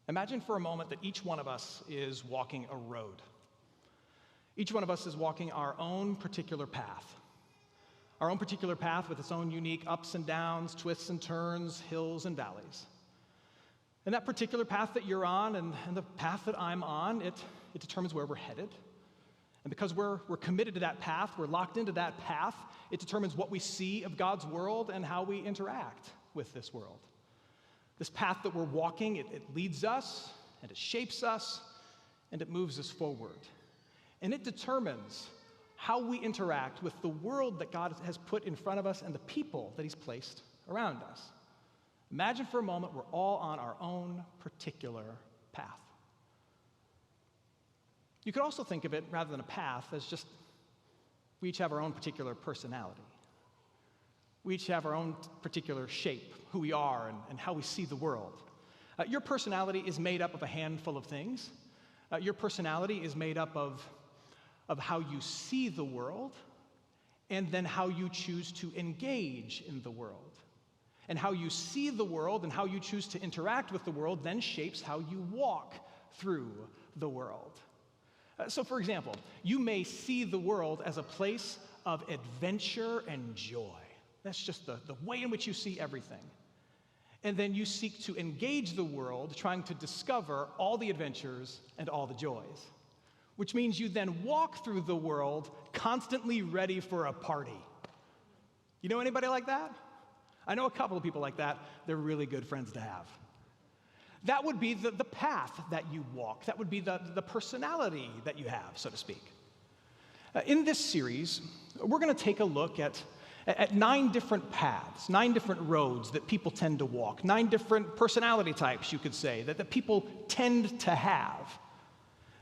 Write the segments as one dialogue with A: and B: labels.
A: Imagine for a moment that each one of us is walking a road. Each one of us is walking our own particular path. Our own particular path with its own unique ups and downs, twists and turns, hills and valleys. And that particular path that you're on and the path that I'm on, it determines where we're headed. And because we're committed to that path, we're locked into that path, it determines what we see of God's world and how we interact with this world. This path that we're walking, it leads us, and it shapes us, and it moves us forward. And it determines how we interact with the world that God has put in front of us and the people that He's placed around us. Imagine for a moment we're all on our own particular path. You could also think of it, rather than a path, as just we each have our own particular personality. We each have our own particular shape, who we are and how we see the world. Your personality is made up of a handful of things. Your personality is made up of how you see the world and then how you choose to engage in the world. And how you see the world and how you choose to interact with the world then shapes how you walk through the world. So, for example, you may see the world as a place of adventure and joy. That's just the way in which you see everything. And then you seek to engage the world, trying to discover all the adventures and all the joys. Which means you then walk through the world constantly ready for a party. You know anybody like that? I know a couple of people like that. They're really good friends to have. That would be the path that you walk. That would be the personality that you have, so to speak. In this series, we're going to take a look at 9 different paths, 9 different roads that people tend to walk, 9 different personality types, you could say, that people tend to have.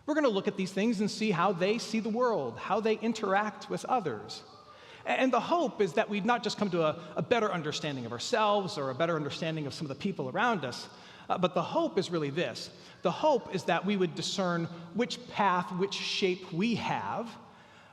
A: We're going to look at these things and see how they see the world, how they interact with others. And the hope is that we'd not just come to a better understanding of ourselves or a better understanding of some of the people around us, but the hope is really this. The hope is that we would discern which path, which shape we have,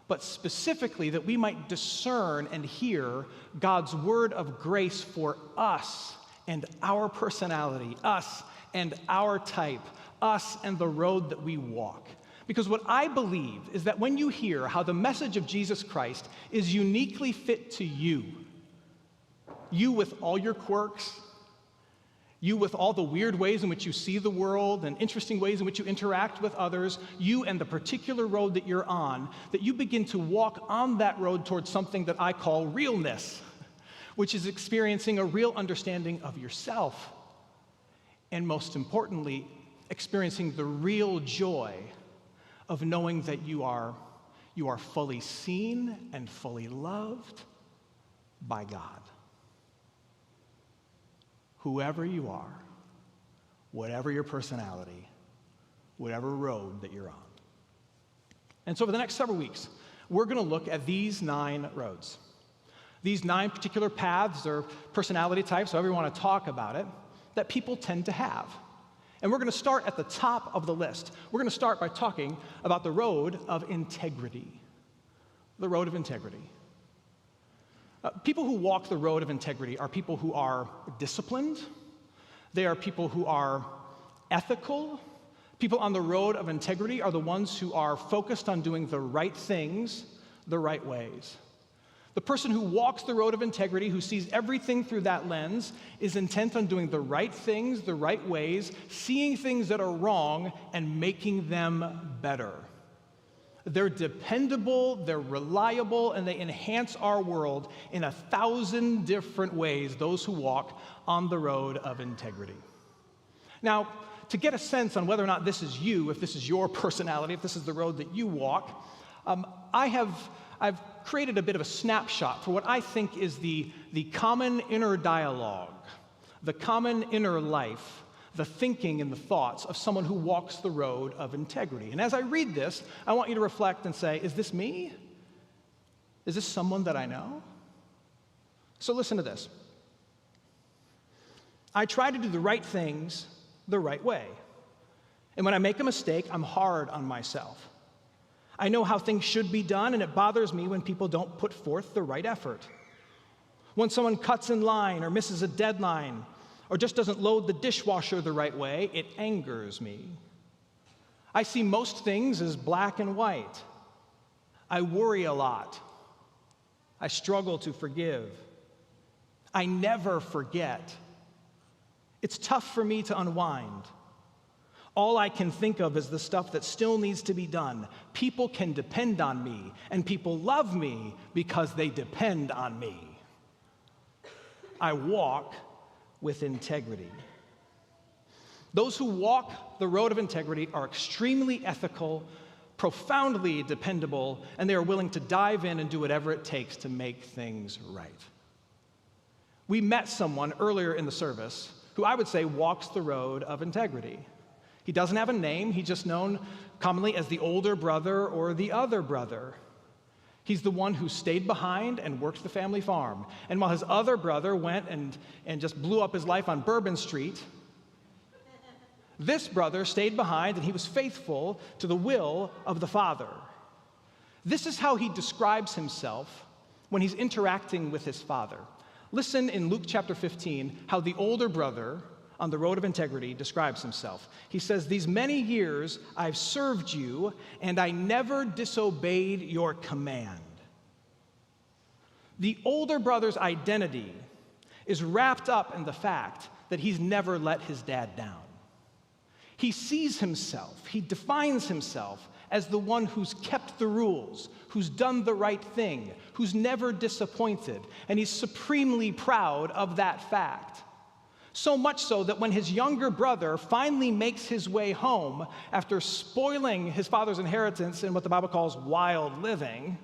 A: but specifically that we might discern and hear God's word of grace for us and our personality, us and our type, us and the road that we walk. Because what I believe is that when you hear how the message of Jesus Christ is uniquely fit to you with all your quirks, you with all the weird ways in which you see the world and interesting ways in which you interact with others, you and the particular road that you're on, that you begin to walk on that road towards something that I call realness, which is experiencing a real understanding of yourself. And most importantly, experiencing the real joy of knowing that you are fully seen and fully loved by God. Whoever you are, whatever your personality, whatever road that you're on. And so for the next several weeks, we're going to look at these 9 roads. These 9 particular paths or personality types, however you want to talk about it, that people tend to have. And we're going to start at the top of the list. We're going to start by talking about the road of integrity. The road of integrity. People who walk the road of integrity are people who are disciplined. They are people who are ethical. People on the road of integrity are the ones who are focused on doing the right things the right ways. The person who walks the road of integrity, who sees everything through that lens, is intent on doing the right things the right ways, seeing things that are wrong and making them better. They're dependable, they're reliable, and they enhance our world in 1,000 different ways, those who walk on the road of integrity. Now, to get a sense on whether or not this is you, if this is your personality, if this is the road that you walk, I've created a bit of a snapshot for what I think is the common inner dialogue, the common inner life, the thinking and the thoughts of someone who walks the road of integrity. And as I read this, I want you to reflect and say, is this me? Is this someone that I know? So listen to this. I try to do the right things the right way. And when I make a mistake, I'm hard on myself. I know how things should be done, and it bothers me when people don't put forth the right effort. When someone cuts in line or misses a deadline, or just doesn't load the dishwasher the right way, it angers me. I see most things as black and white. I worry a lot. I struggle to forgive. I never forget. It's tough for me to unwind. All I can think of is the stuff that still needs to be done. People can depend on me, and people love me because they depend on me. I walk with integrity. Those who walk the road of integrity are extremely ethical, profoundly dependable, and they are willing to dive in and do whatever it takes to make things right. We met someone earlier in the service who I would say walks the road of integrity. He doesn't have a name. He's just known commonly as the older brother or the other brother. He's the one who stayed behind and worked the family farm. And while his other brother went and just blew up his life on Bourbon Street, this brother stayed behind and he was faithful to the will of the Father. This is how he describes himself when he's interacting with his Father. Listen in Luke chapter 15 how the older brother on the road of integrity describes himself. He says, "These many years I've served you, and I never disobeyed your command." The older brother's identity is wrapped up in the fact that he's never let his dad down. He sees himself, he defines himself as the one who's kept the rules, who's done the right thing, who's never disappointed, and he's supremely proud of that fact. So much so that when his younger brother finally makes his way home after spoiling his father's inheritance in what the Bible calls wild living,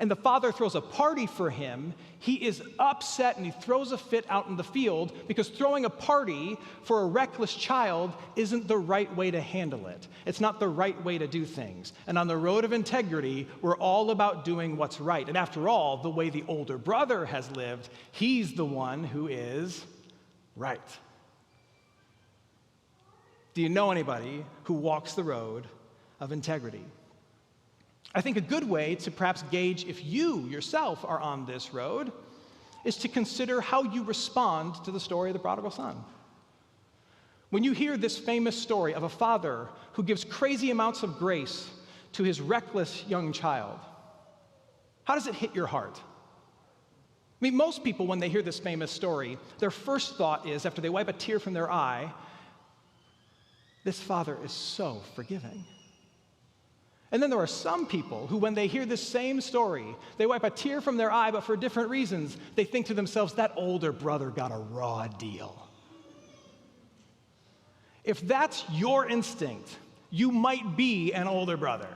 A: and the father throws a party for him, he is upset and he throws a fit out in the field because throwing a party for a reckless child isn't the right way to handle it. It's not the right way to do things. And on the road of integrity, we're all about doing what's right. And after all, the way the older brother has lived, he's the one who is right. Do you know anybody who walks the road of integrity? I think a good way to perhaps gauge if you yourself are on this road is to consider how you respond to the story of the prodigal son. When you hear this famous story of a father who gives crazy amounts of grace to his reckless young child, how does it hit your heart? I mean, most people, when they hear this famous story, their first thought is, after they wipe a tear from their eye, this father is so forgiving. And then there are some people who, when they hear this same story, they wipe a tear from their eye, but for different reasons. They think to themselves, that older brother got a raw deal. If that's your instinct, you might be an older brother.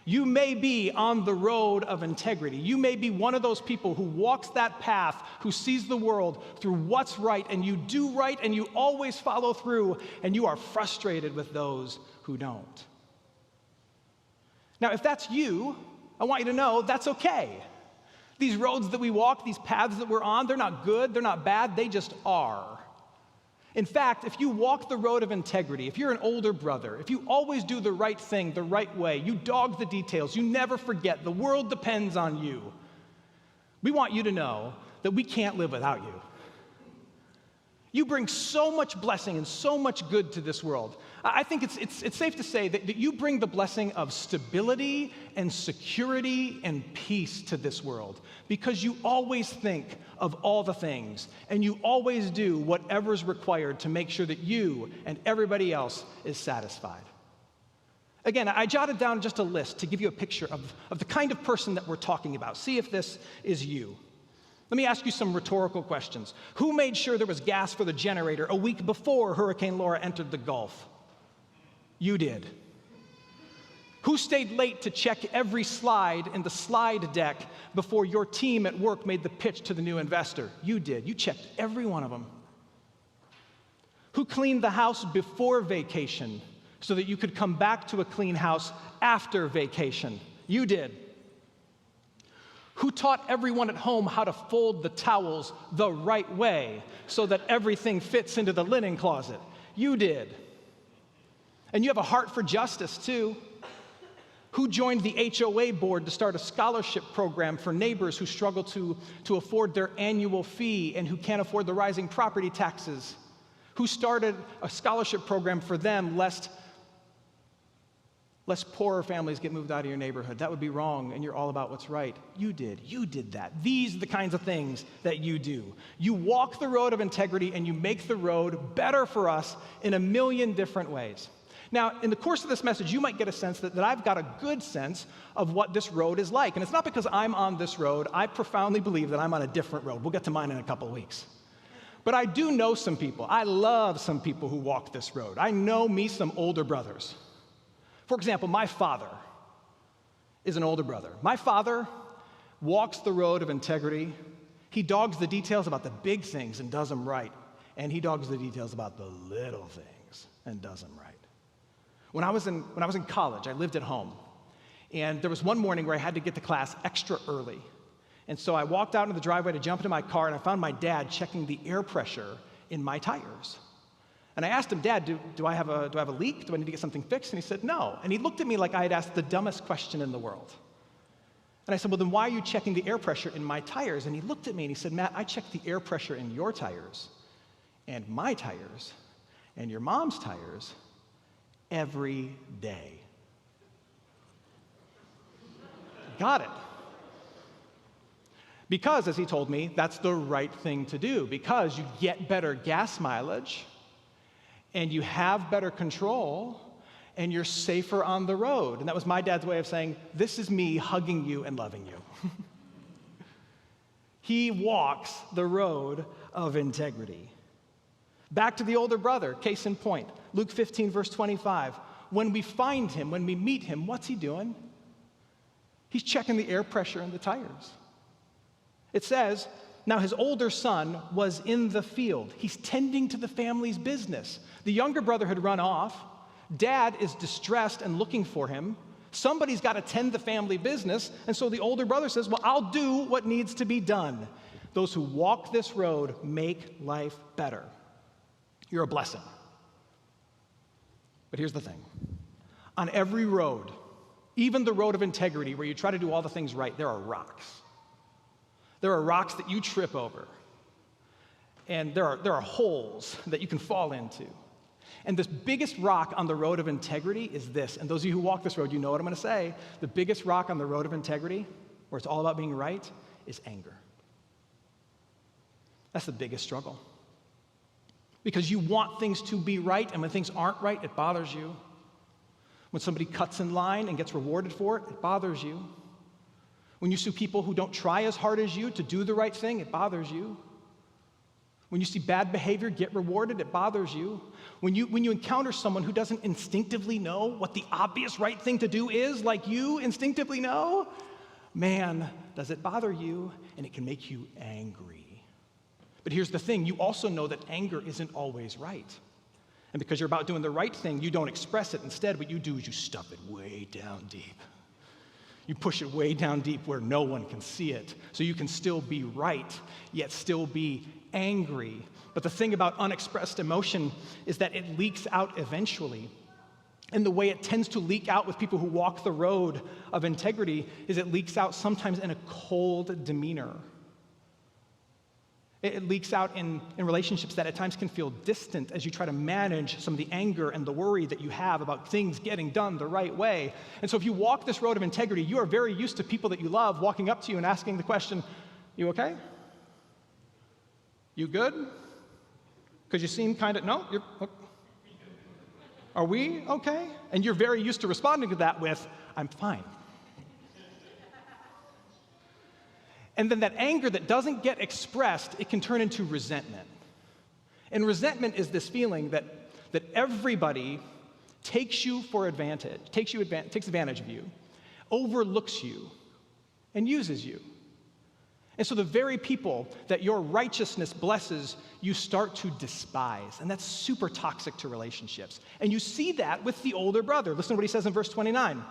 A: You may be on the road of integrity. You may be one of those people who walks that path, who sees the world through what's right, and you do right, and you always follow through, and you are frustrated with those who don't. Now, if that's you, I want you to know that's okay. These roads that we walk, these paths that we're on, they're not good, they're not bad, they just are. In fact, if you walk the road of integrity, if you're an older brother, if you always do the right thing the right way, you dog the details, you never forget, the world depends on you, we want you to know that we can't live without you. You bring so much blessing and so much good to this world. I think it's safe to say that you bring the blessing of stability and security and peace to this world because you always think of all the things and you always do whatever's required to make sure that you and everybody else is satisfied. Again, I jotted down just a list to give you a picture of the kind of person that we're talking about. See if this is you. Let me ask you some rhetorical questions. Who made sure there was gas for the generator a week before Hurricane Laura entered the Gulf? You did. Who stayed late to check every slide in the slide deck before your team at work made the pitch to the new investor? You did. You checked every one of them. Who cleaned the house before vacation so that you could come back to a clean house after vacation? You did. Who taught everyone at home how to fold the towels the right way so that everything fits into the linen closet? You did. And you have a heart for justice, too. Who joined the HOA board to start a scholarship program for neighbors who struggle to afford their annual fee and who can't afford the rising property taxes? Who started a scholarship program for them lest poorer families get moved out of your neighborhood? That would be wrong, and you're all about what's right. You did that. These are the kinds of things that you do. You walk the road of integrity, and you make the road better for us in a million different ways. Now, in the course of this message, you might get a sense that I've got a good sense of what this road is like. And it's not because I'm on this road. I profoundly believe that I'm on a different road. We'll get to mine in a couple of weeks. But I do know some people. I love some people who walk this road. I know me some older brothers. For example, my father is an older brother. My father walks the road of integrity. He dogs the details about the big things and does them right. And he dogs the details about the little things and does them right. When I was in college, I lived at home. And there was one morning where I had to get to class extra early. And so I walked out into the driveway to jump into my car, and I found my dad checking the air pressure in my tires. And I asked him, Dad, do I have a leak? Do I need to get something fixed? And he said, no. And he looked at me like I had asked the dumbest question in the world. And I said, well, then why are you checking the air pressure in my tires? And he looked at me and he said, Matt, I check the air pressure in your tires and my tires and your mom's tires every day. Got it. Because, as he told me, that's the right thing to do, because you get better gas mileage, and you have better control, and you're safer on the road. And that was my dad's way of saying, this is me hugging you and loving you. He walks the road of integrity. Back to the older brother, case in point, Luke 15, verse 25. When we find him, when we meet him, what's he doing? He's checking the air pressure in the tires. It says, now his older son was in the field. He's tending to the family's business. The younger brother had run off. Dad is distressed and looking for him. Somebody's got to tend the family business. And so the older brother says, well, I'll do what needs to be done. Those who walk this road make life better. You're a blessing. But here's the thing. On every road, even the road of integrity where you try to do all the things right, there are rocks. There are rocks that you trip over. And there are holes that you can fall into. And the biggest rock on the road of integrity is this. And those of you who walk this road, you know what I'm going to say. The biggest rock on the road of integrity, where it's all about being right, is anger. That's the biggest struggle. Because you want things to be right, and when things aren't right, it bothers you. When somebody cuts in line and gets rewarded for it, it bothers you. When you see people who don't try as hard as you to do the right thing, it bothers you. When you see bad behavior get rewarded, it bothers you. When you encounter someone who doesn't instinctively know what the obvious right thing to do is, like you instinctively know, man, does it bother you, and it can make you angry. But here's the thing, you also know that anger isn't always right. And because you're about doing the right thing, you don't express it. Instead, what you do is you stuff it way down deep. You push it way down deep where no one can see it, so you can still be right, yet still be angry. But the thing about unexpressed emotion is that it leaks out eventually. And the way it tends to leak out with people who walk the road of integrity is it leaks out sometimes in a cold demeanor. It leaks out in relationships that at times can feel distant as you try to manage some of the anger and the worry that you have about things getting done the right way. And so if you walk this road of integrity, you are very used to people that you love walking up to you and asking the question, you okay? You good? Because you seem kind of, no, you're, are we okay? And you're very used to responding to that with, I'm fine. And then that anger that doesn't get expressed, it can turn into resentment. And resentment is this feeling that everybody takes you for advantage, takes advantage of you, overlooks you, and uses you. And so the very people that your righteousness blesses, you start to despise. And that's super toxic to relationships. And you see that with the older brother. Listen to what he says in verse 29.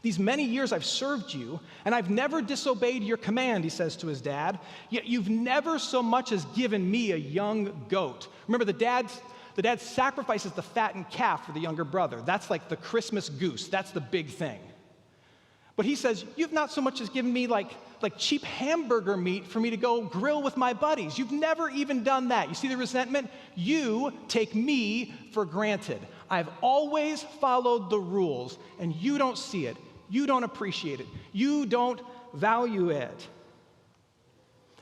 A: These many years I've served you, and I've never disobeyed your command, he says to his dad, yet you've never so much as given me a young goat. Remember, the dad sacrifices the fattened calf for the younger brother. That's like the Christmas goose. That's the big thing. But he says, you've not so much as given me like cheap hamburger meat for me to go grill with my buddies. You've never even done that. You see the resentment? You take me for granted. I've always followed the rules, and you don't see it. You don't appreciate it. You don't value it.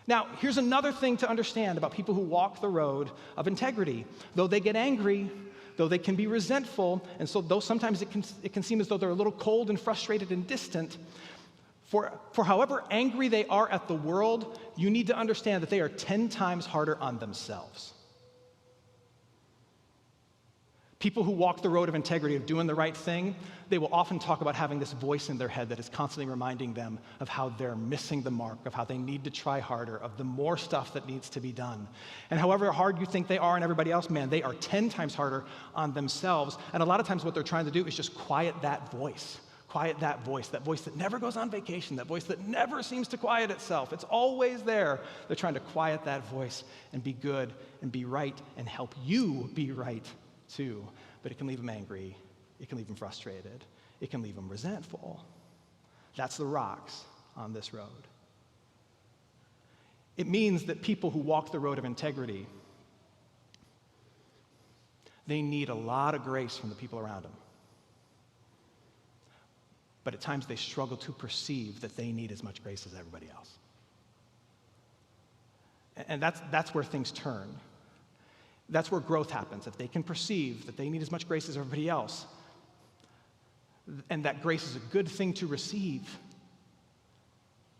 A: Now, here's another thing to understand about people who walk the road of integrity. Though they get angry, though they can be resentful, and so though sometimes it can seem as though they're a little cold and frustrated and distant, for however angry they are at the world, you need to understand that they are 10 times harder on themselves. People who walk the road of integrity, of doing the right thing, they will often talk about having this voice in their head that is constantly reminding them of how they're missing the mark, of how they need to try harder, of the more stuff that needs to be done. And however hard you think they are on everybody else, man, they are 10 times harder on themselves. And a lot of times what they're trying to do is just quiet that voice that never goes on vacation, that voice that never seems to quiet itself. It's always there. They're trying to quiet that voice and be good and be right and help you be right too. But it can leave them angry. It can leave them frustrated. It can leave them resentful. That's the rocks on this road. It means that people who walk the road of integrity, they need a lot of grace from the people around them. But at times they struggle to perceive that they need as much grace as everybody else. And that's where things turn. That's where growth happens. If they can perceive that they need as much grace as everybody else, and that grace is a good thing to receive,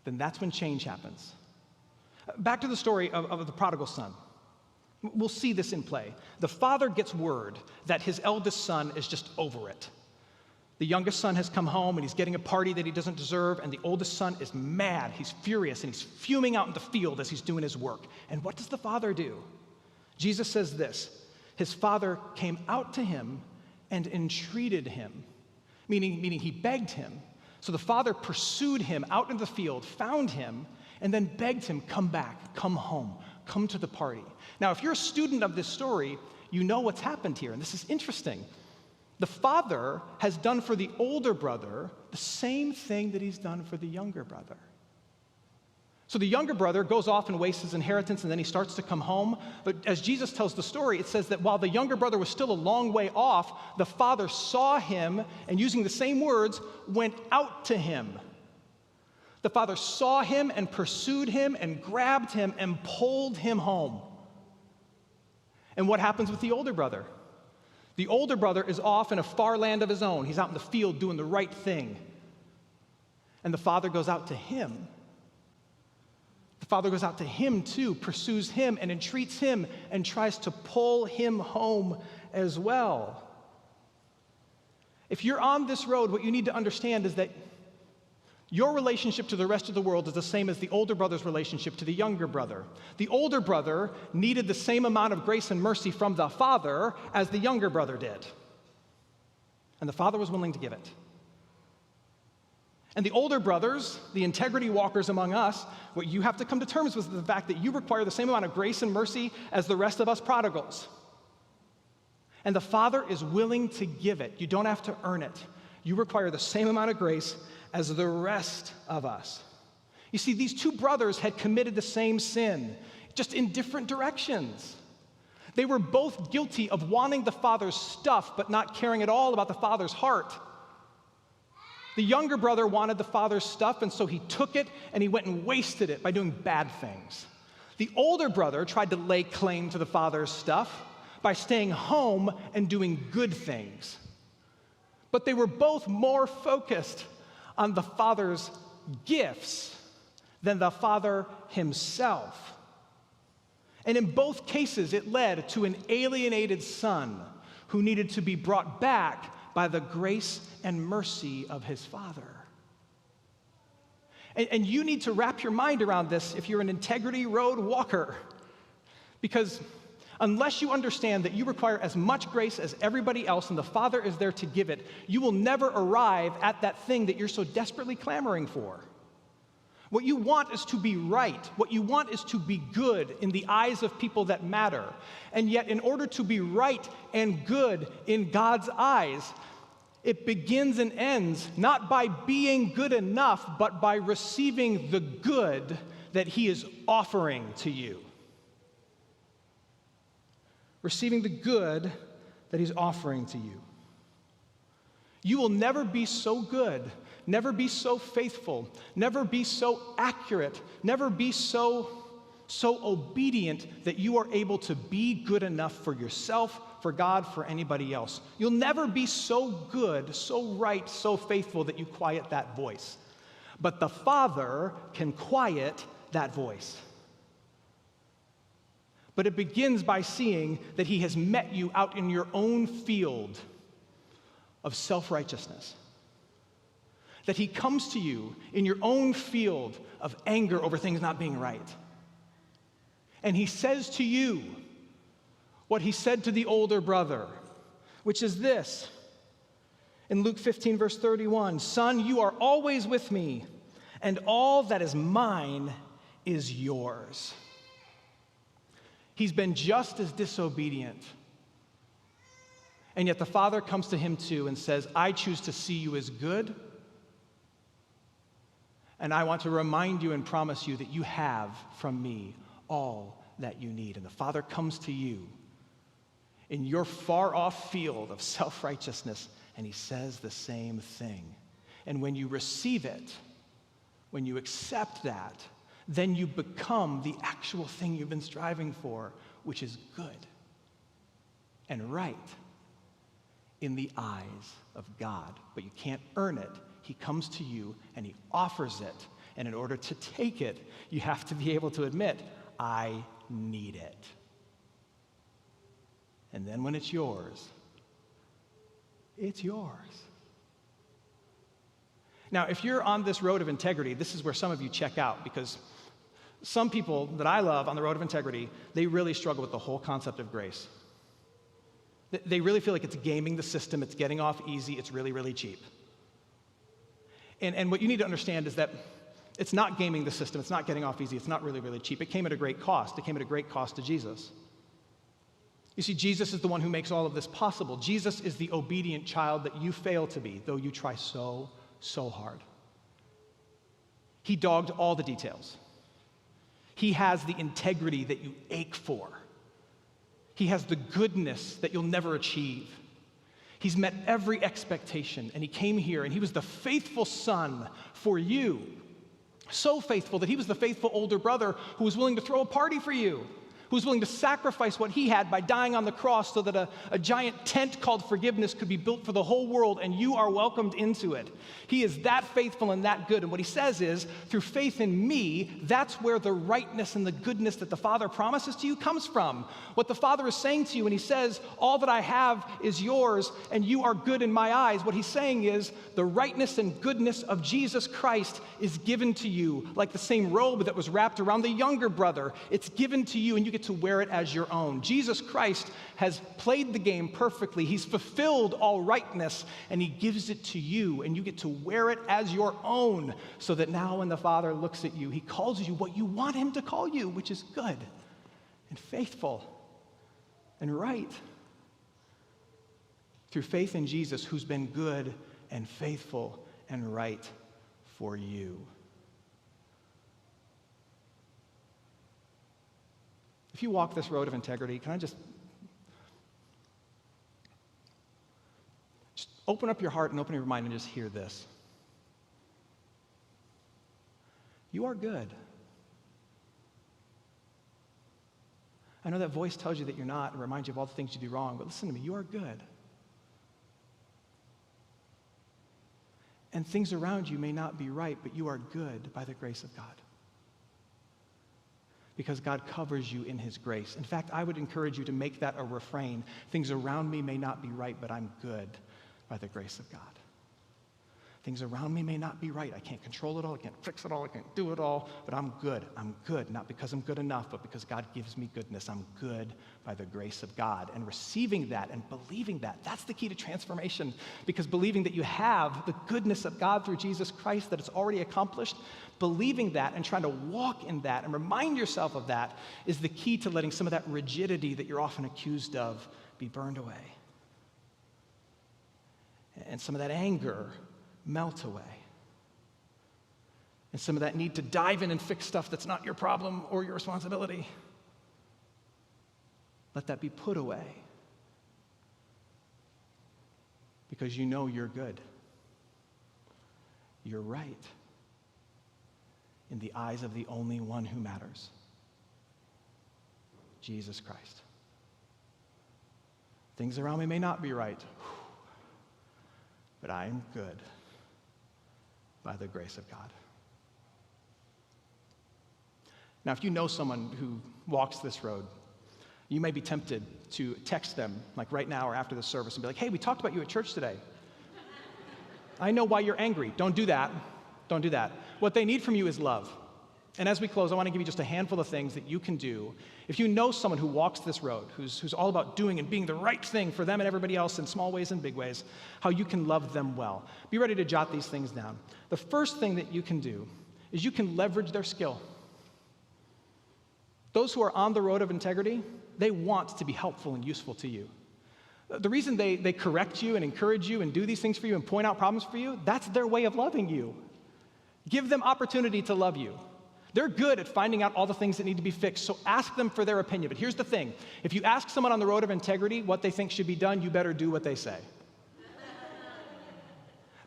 A: then that's when change happens. Back to the story of the prodigal son. We'll see this in play. The father gets word that his eldest son is just over it. The youngest son has come home and he's getting a party that he doesn't deserve, and the oldest son is mad, he's furious, and he's fuming out in the field as he's doing his work. And what does the father do? Jesus says this: his father came out to him and entreated him, meaning he begged him. So the father pursued him out in the field, found him, and then begged him, come back, come home, come to the party. Now, if you're a student of this story, you know what's happened here, and this is interesting. The father has done for the older brother the same thing that he's done for the younger brother. So the younger brother goes off and wastes his inheritance, and then he starts to come home. But as Jesus tells the story, it says that while the younger brother was still a long way off, the father saw him, and using the same words, went out to him. The father saw him and pursued him and grabbed him and pulled him home. And what happens with the older brother? The older brother is off in a far land of his own. He's out in the field doing the right thing. And the father goes out to him. The father goes out to him too, pursues him and entreats him and tries to pull him home as well. If you're on this road, what you need to understand is that your relationship to the rest of the world is the same as the older brother's relationship to the younger brother. The older brother needed the same amount of grace and mercy from the father as the younger brother did. And the father was willing to give it. And the older brothers, the integrity walkers among us, what you have to come to terms with is the fact that you require the same amount of grace and mercy as the rest of us prodigals. And the father is willing to give it. You don't have to earn it. You require the same amount of grace as the rest of us. You see, these two brothers had committed the same sin, just in different directions. They were both guilty of wanting the father's stuff, but not caring at all about the father's heart. The younger brother wanted the father's stuff, and so he took it and he went and wasted it by doing bad things. The older brother tried to lay claim to the father's stuff by staying home and doing good things. But they were both more focused on the father's gifts than the father himself. And in both cases, it led to an alienated son who needed to be brought back by the grace and mercy of his father. And you need to wrap your mind around this if you're an integrity road walker. Because unless you understand that you require as much grace as everybody else and the Father is there to give it, you will never arrive at that thing that you're so desperately clamoring for. What you want is to be right. What you want is to be good in the eyes of people that matter. And yet, in order to be right and good in God's eyes, It begins and ends not by being good enough, but by receiving the good that he is offering to you. Receiving the good that he's offering to you. You will never be so good, never be so faithful, never be so accurate, never be so obedient that you are able to be good enough for yourself, for God, for anybody else. You'll never be so good, so right, so faithful that you quiet that voice. But the Father can quiet that voice. But it begins by seeing that he has met you out in your own field of self-righteousness. That he comes to you in your own field of anger over things not being right. And he says to you what he said to the older brother, which is this. In Luke 15, verse 31, "Son, you are always with me, and all that is mine is yours." He's been just as disobedient. And yet the Father comes to him too and says, "I choose to see you as good, and I want to remind you and promise you that you have from me all that you need." And the Father comes to you in your far-off field of self-righteousness, and he says the same thing. And when you receive it, when you accept that, then you become the actual thing you've been striving for, which is good and right in the eyes of God. But you can't earn it. He comes to you and he offers it. And in order to take it, you have to be able to admit, I need it. And then when it's yours, it's yours. Now, if you're on this road of integrity, this is where some of you check out, because some people that I love on the road of integrity, they really struggle with the whole concept of grace. They really feel like it's gaming the system, it's getting off easy, it's really, really cheap. And what you need to understand is that it's not gaming the system, it's not getting off easy, it's not really, really cheap. It came at a great cost. It came at a great cost to Jesus. You see, Jesus is the one who makes all of this possible. Jesus is the obedient child that you fail to be, though you try so hard. He dogged all the details. He has the integrity that you ache for. He has the goodness that you'll never achieve. He's met every expectation, and he came here, and he was the faithful son for you. So faithful that he was the faithful older brother who was willing to throw a party for you, who was willing to sacrifice what he had by dying on the cross so that a giant tent called forgiveness could be built for the whole world, and you are welcomed into it. He is that faithful and that good. And what he says is, through faith in me, that's where the rightness and the goodness that the Father promises to you comes from. What the Father is saying to you when he says, all that I have is yours and you are good in my eyes, what he's saying is, the rightness and goodness of Jesus Christ is given to you, like the same robe that was wrapped around the younger brother. It's given to you, and you get to wear it as your own. Jesus Christ has played the game perfectly. He's fulfilled all rightness, and he gives it to you, and you get to wear it as your own, so that now when the Father looks at you, he calls you what you want him to call you, which is good and faithful and right. Through faith in Jesus, who's been good and faithful and right for you. If you walk this road of integrity, can I just open up your heart and open your mind and just hear this. You are good. I know that voice tells you that you're not and reminds you of all the things you do wrong, but listen to me, you are good. And things around you may not be right, but you are good by the grace of God. Because God covers you in his grace. In fact, I would encourage you to make that a refrain. Things around me may not be right, but I'm good by the grace of God. Things around me may not be right. I can't control it all. I can't fix it all. I can't do it all, but I'm good. I'm good, not because I'm good enough, but because God gives me goodness. I'm good by the grace of God. And receiving that and believing that, that's the key to transformation, because believing that you have the goodness of God through Jesus Christ, that it's already accomplished, believing that and trying to walk in that and remind yourself of that is the key to letting some of that rigidity that you're often accused of be burned away. and some of that anger melt away. And some of that need to dive in and fix stuff that's not your problem or your responsibility. Let that be put away. Because you know you're good. You're right. In the eyes of the only one who matters, Jesus Christ. Things around me may not be right, but I am good by the grace of God. Now, if you know someone who walks this road, you may be tempted to text them, like right now or after the service, and be like, hey, we talked about you at church today. I know why you're angry. Don't do that. Don't do that. What they need from you is love. And as we close, I want to give you just a handful of things that you can do. If you know someone who walks this road, who's all about doing and being the right thing for them and everybody else in small ways and big ways, how you can love them well. Be ready to jot these things down. The first thing that you can do is you can leverage their skill. Those who are on the road of integrity, they want to be helpful and useful to you. The reason they correct you and encourage you and do these things for you and point out problems for you, that's their way of loving you. Give them opportunity to love you. They're good at finding out all the things that need to be fixed, so ask them for their opinion. But here's the thing. If you ask someone on the road of integrity what they think should be done, you better do what they say.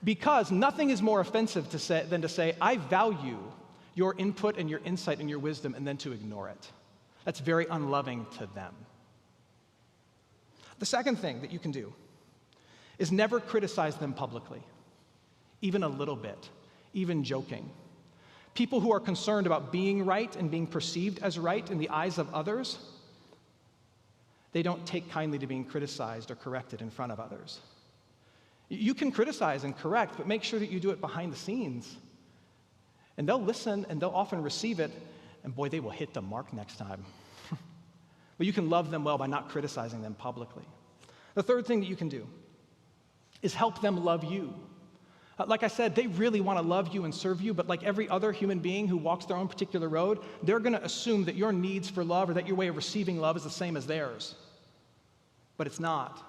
A: Because nothing is more offensive than to say, I value your input and your insight and your wisdom, and then to ignore it. That's very unloving to them. The second thing that you can do is never criticize them publicly, even a little bit, even joking. People who are concerned about being right and being perceived as right in the eyes of others, they don't take kindly to being criticized or corrected in front of others. You can criticize and correct, but make sure that you do it behind the scenes. And they'll listen, and they'll often receive it, and boy, they will hit the mark next time. But you can love them well by not criticizing them publicly. The third thing that you can do is help them love you. Like I said, they really want to love you and serve you, but like every other human being who walks their own particular road, they're going to assume that your needs for love or that your way of receiving love is the same as theirs. But it's not.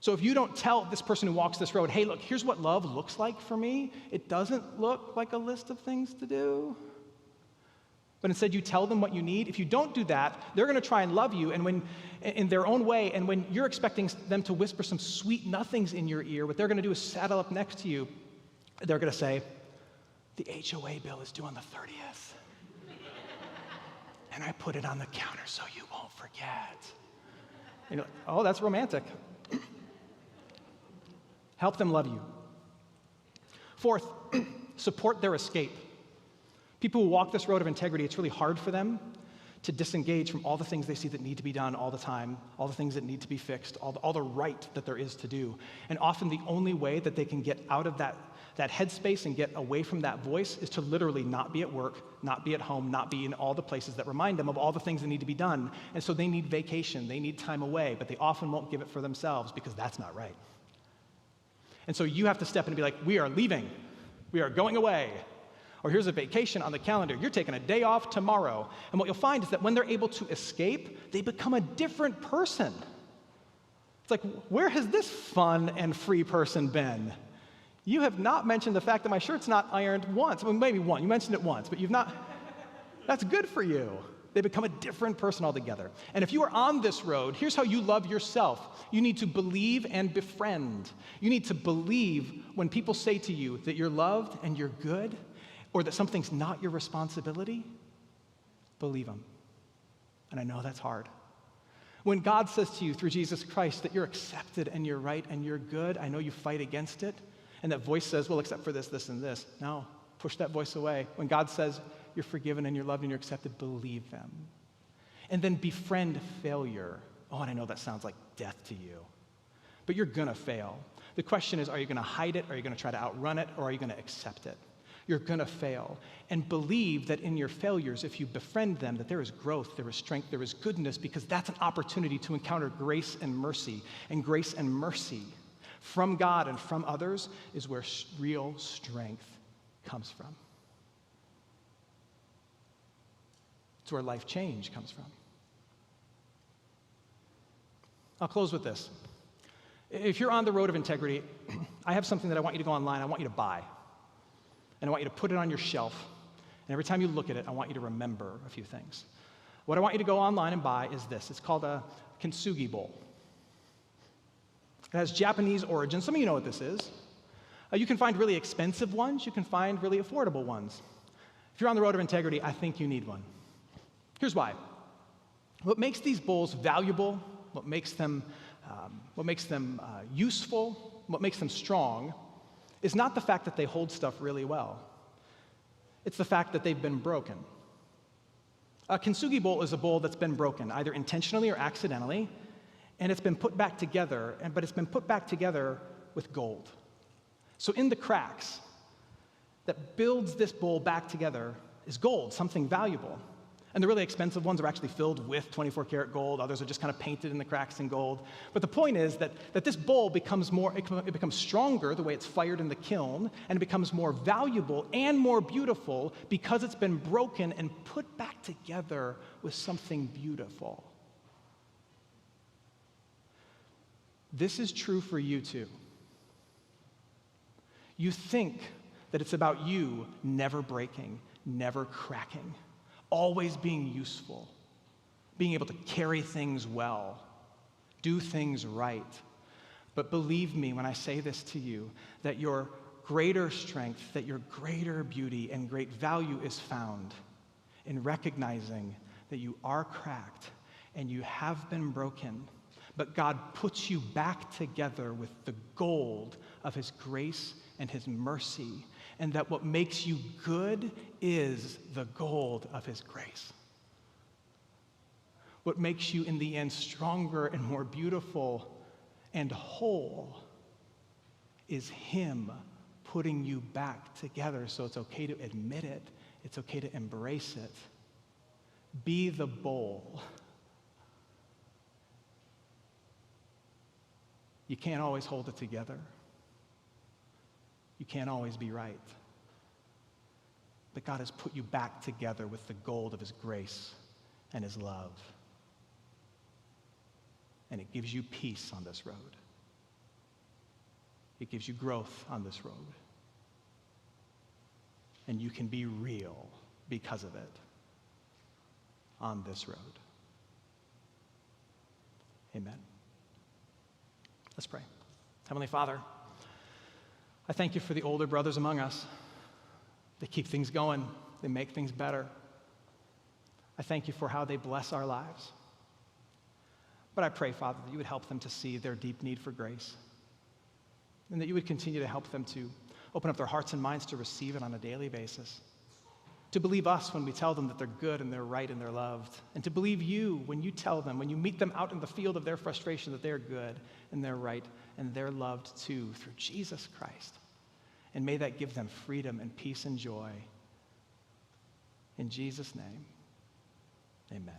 A: So if you don't tell this person who walks this road, hey, look, here's what love looks like for me, it doesn't look like a list of things to do. But instead you tell them what you need. If you don't do that, they're going to try and love you and when in their own way, and when you're expecting them to whisper some sweet nothings in your ear, what they're going to do is saddle up next to you. They're going to say, the HOA bill is due on the 30th. And I put it on the counter so you won't forget. You know, oh, that's romantic. Help them love you. Fourth, support their escape. People who walk this road of integrity, it's really hard for them to disengage from all the things they see that need to be done all the time, all the things that need to be fixed, all the right that there is to do. And often the only way that they can get out of that headspace and get away from that voice is to literally not be at work, not be at home, not be in all the places that remind them of all the things that need to be done. And so they need vacation, they need time away, but they often won't give it for themselves because that's not right. And so you have to step in and be like, we are leaving. We are going away. Or here's a vacation on the calendar. You're taking a day off tomorrow. And what you'll find is that when they're able to escape, they become a different person. It's like, where has this fun and free person been? You have not mentioned the fact that my shirt's not ironed once. Well, maybe one. You mentioned it once, but you've not. That's good for you. They become a different person altogether. And if you are on this road, here's how you love yourself. You need to believe and befriend. You need to believe when people say to you that you're loved and you're good, or that something's not your responsibility. Believe them. And I know that's hard. When God says to you through Jesus Christ that you're accepted and you're right and you're good, I know you fight against it. And that voice says, well, except for this, this, and this. No, push that voice away. When God says you're forgiven and you're loved and you're accepted, believe them. And then befriend failure. Oh, and I know that sounds like death to you. But you're going to fail. The question is, are you going to hide it? Are you going to try to outrun it? Or are you going to accept it? You're going to fail. And believe that in your failures, if you befriend them, that there is growth, there is strength, there is goodness, because that's an opportunity to encounter grace and mercy. And grace and mercy from God and from others is where real strength comes from. It's where life change comes from. I'll close with this. If you're on the road of integrity, I have something that I want you to go online, I want you to buy. And I want you to put it on your shelf. And every time you look at it, I want you to remember a few things. What I want you to go online and buy is this. It's called a Kintsugi bowl. It has Japanese origin. Some of you know what this is. You can find really expensive ones. You can find really affordable ones. If you're on the road of integrity, I think you need one. Here's why. What makes these bowls valuable, what makes them useful, what makes them strong, is not the fact that they hold stuff really well. It's the fact that they've been broken. A Kintsugi bowl is a bowl that's been broken, either intentionally or accidentally, and it's been put back together, but it's been put back together with gold. So in the cracks that builds this bowl back together is gold, something valuable. And the really expensive ones are actually filled with 24-karat gold. Others are just kind of painted in the cracks in gold. But the point is that this bowl becomes stronger the way it's fired in the kiln, and it becomes more valuable and more beautiful because it's been broken and put back together with something beautiful. This is true for you too. You think that it's about you never breaking, never cracking, always being useful, being able to carry things well, do things right. But believe me when I say this to you, that your greater strength, that your greater beauty and great value is found in recognizing that you are cracked and you have been broken, but God puts you back together with the gold of His grace and His mercy, and that what makes you good is the gold of His grace. What makes you in the end stronger and more beautiful and whole is Him putting you back together. So it's okay to admit it. It's okay to embrace it. Be the bowl. You can't always hold it together. You can't always be right. But God has put you back together with the gold of His grace and His love. And it gives you peace on this road. It gives you growth on this road. And you can be real because of it on this road. Amen. Let's pray. Heavenly Father, I thank You for the older brothers among us. They keep things going. They make things better. I thank You for how they bless our lives. But I pray, Father, that You would help them to see their deep need for grace, and that You would continue to help them to open up their hearts and minds to receive it on a daily basis, to believe us when we tell them that they're good and they're right and they're loved, and to believe You when You tell them, when You meet them out in the field of their frustration, that they're good and they're right and they're loved too through Jesus Christ. And may that give them freedom and peace and joy. In Jesus' name, amen.